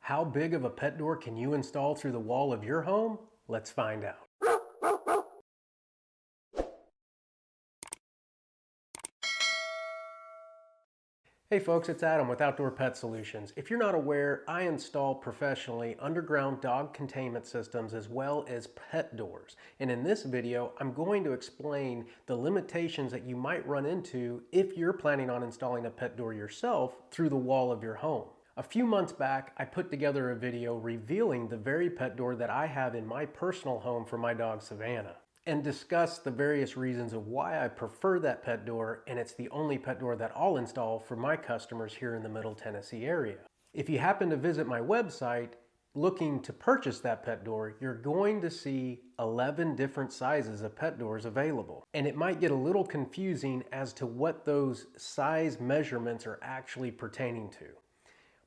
How big of a pet door can you install through the wall of your home? Let's find out. Hey folks, it's Adam with Outdoor Pet Solutions. If you're not aware, I install professionally underground dog containment systems as well as pet doors. And in this video, I'm going to explain the limitations that you might run into if you're planning on installing a pet door yourself through the wall of your home. A few months back, I put together a video revealing the very pet door that I have in my personal home for my dog Savannah, and discuss the various reasons of why I prefer that pet door, and it's the only pet door that I'll install for my customers here in the Middle Tennessee area. If you happen to visit my website looking to purchase that pet door, you're going to see 11 different sizes of pet doors available. And it might get a little confusing as to what those size measurements are actually pertaining to.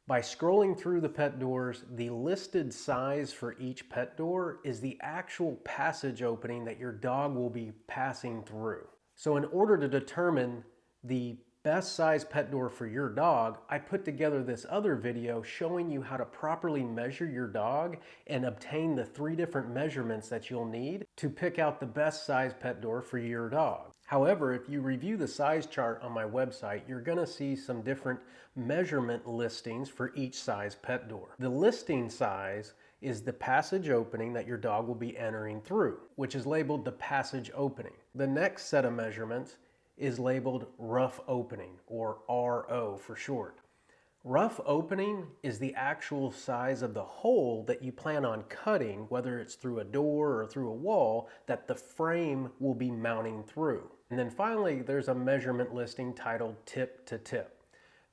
By scrolling through the pet doors, the listed size for each pet door is the actual passage opening that your dog will be passing through. So in order to determine the best size pet door for your dog, I put together this other video showing you how to properly measure your dog and obtain the 3 different measurements that you'll need to pick out the best size pet door for your dog. However, if you review the size chart on my website, you're going to see some different measurement listings for each size pet door. The listing size is the passage opening that your dog will be entering through, which is labeled the passage opening. The next set of measurements is labeled rough opening, or RO for short. Rough opening is the actual size of the hole that you plan on cutting, whether it's through a door or through a wall, that the frame will be mounting through. And then finally, there's a measurement listing titled tip to tip.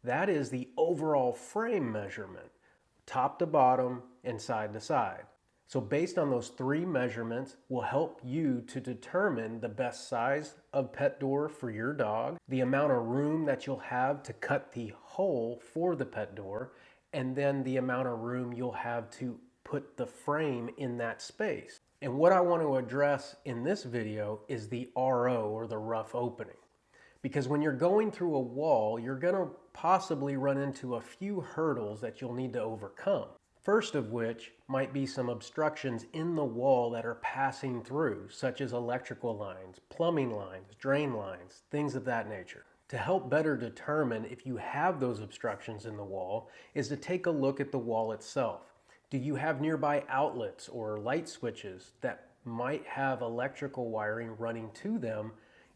That is the overall frame measurement, top to bottom and side to side. So based on those 3 measurements will help you to determine the best size of pet door for your dog, the amount of room that you'll have to cut the hole for the pet door, and then the amount of room you'll have to put the frame in that space. And what I want to address in this video is the RO, or the rough opening. Because when you're going through a wall, you're going to possibly run into a few hurdles that you'll need to overcome. First of which might be some obstructions in the wall that are passing through, such as electrical lines, plumbing lines, drain lines, things of that nature. To help better determine if you have those obstructions in the wall is to take a look at the wall itself. Do you have nearby outlets or light switches that might have electrical wiring running to them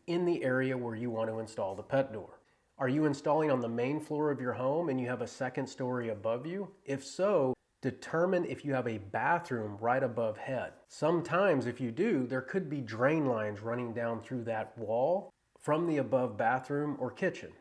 in the area where you want to install the pet door? Are you installing on the main floor of your home and you have a second story above you? If so, determine if you have a bathroom right above head. Sometimes if you do, there could be drain lines running down through that wall from the above bathroom or kitchen.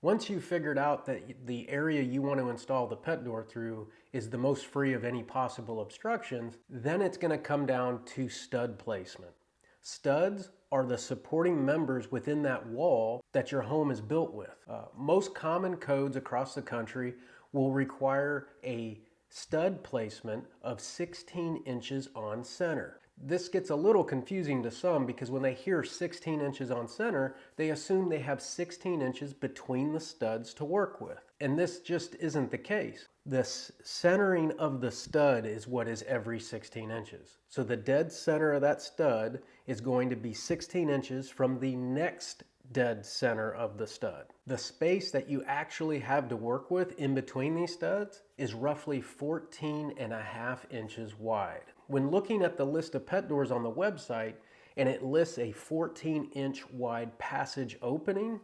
Once you've figured out that the area you want to install the pet door through is the most free of any possible obstructions, then it's going to come down to stud placement. Studs are the supporting members within that wall that your home is built with. Most common codes across the country will require a stud placement of 16 inches on center. This gets a little confusing to some because when they hear 16 inches on center, they assume they have 16 inches between the studs to work with. And this just isn't the case. The centering of the stud is what is every 16 inches. So the dead center of that stud is going to be 16 inches from the next dead center of the stud. The space that you actually have to work with in between these studs is roughly 14.5 inches wide. When looking at the list of pet doors on the website and it lists a 14-inch wide passage opening,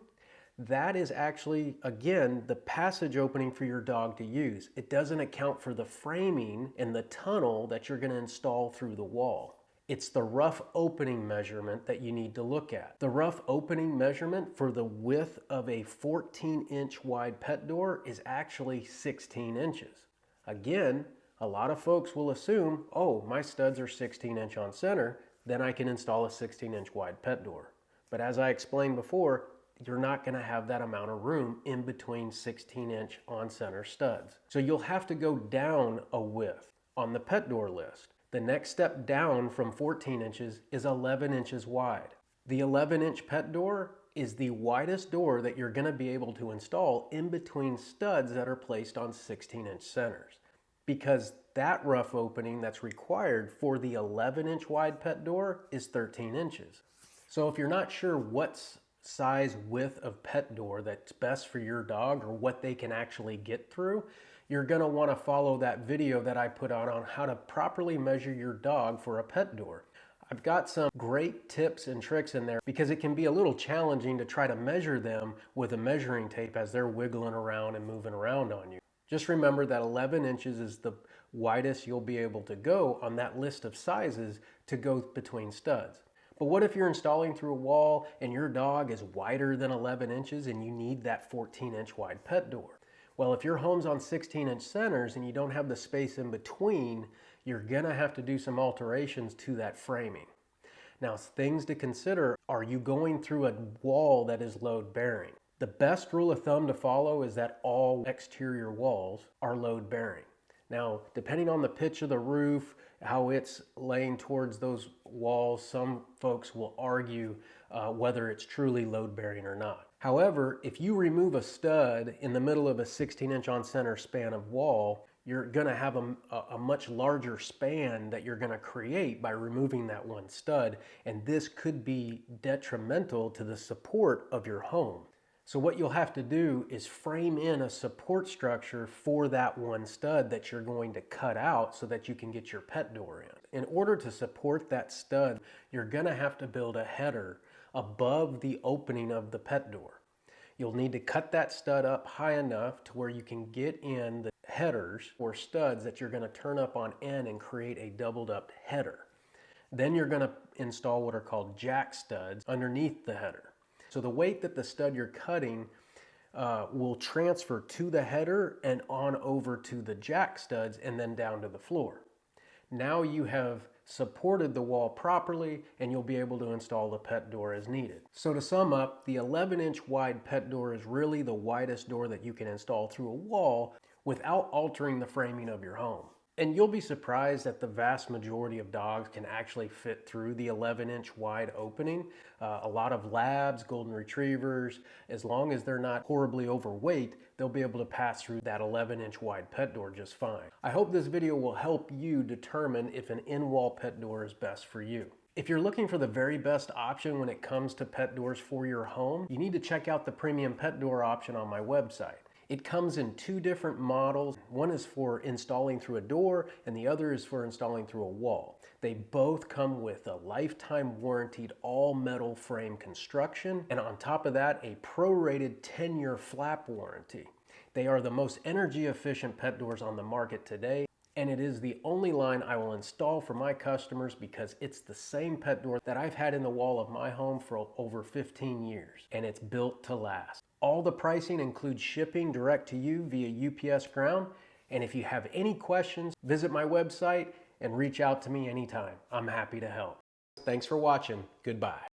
that is actually, again, the passage opening for your dog to use. It doesn't account for the framing and the tunnel that you're going to install through the wall. It's the rough opening measurement that you need to look at. The rough opening measurement for the width of a 14-inch wide pet door is actually 16 inches. Again, a lot of folks will assume, oh, my studs are 16-inch on center, then I can install a 16-inch wide pet door. But as I explained before, you're not going to have that amount of room in between 16-inch on center studs. So you'll have to go down a width on the pet door list. The next step down from 14 inches is 11 inches wide. The 11-inch pet door is the widest door that you're going to be able to install in between studs that are placed on 16-inch centers. because that rough opening that's required for the 11-inch wide pet door is 13 inches. So if you're not sure what size width of pet door that's best for your dog or what they can actually get through, you're going to want to follow that video that I put out on how to properly measure your dog for a pet door. I've got some great tips and tricks in there because it can be a little challenging to try to measure them with a measuring tape as they're wiggling around and moving around on you. Just remember that 11 inches is the widest you'll be able to go on that list of sizes to go between studs. But what if you're installing through a wall and your dog is wider than 11 inches and you need that 14-inch wide pet door? Well, if your home's on 16-inch centers and you don't have the space in between, you're gonna have to do some alterations to that framing. Now, things to consider: are you going through a wall that is load bearing? The best rule of thumb to follow is that all exterior walls are load bearing. Now, depending on the pitch of the roof, how it's laying towards those walls, some folks will argue whether it's truly load bearing or not. However, if you remove a stud in the middle of a 16-inch on center span of wall, you're going to have a much larger span that you're going to create by removing that one stud, and this could be detrimental to the support of your home. So what you'll have to do is frame in a support structure for that one stud that you're going to cut out so that you can get your pet door in. In order to support that stud, you're going to have to build a header above the opening of the pet door. You'll need to cut that stud up high enough to where you can get in the headers or studs that you're going to turn up on end and create a doubled up header. Then you're going to install what are called jack studs underneath the header. So the weight that the stud you're cutting will transfer to the header and on over to the jack studs and then down to the floor. Now you have supported the wall properly and you'll be able to install the pet door as needed. So to sum up, the 11-inch wide pet door is really the widest door that you can install through a wall without altering the framing of your home. And you'll be surprised that the vast majority of dogs can actually fit through the 11-inch wide opening. A lot of labs, golden retrievers, as long as they're not horribly overweight, they'll be able to pass through that 11-inch wide pet door just fine. I hope this video will help you determine if an in-wall pet door is best for you. If you're looking for the very best option when it comes to pet doors for your home, you need to check out the premium pet door option on my website. It comes in two different models. One is for installing through a door and the other is for installing through a wall. They both come with a lifetime warranted all metal frame construction, and on top of that, a prorated 10-year flap warranty. They are the most energy efficient pet doors on the market today, and it is the only line I will install for my customers because it's the same pet door that I've had in the wall of my home for over 15 years, and it's built to last. All the pricing includes shipping direct to you via UPS ground, and if you have any questions, visit my website and reach out to me anytime. I'm happy to help. Thanks for watching. Goodbye.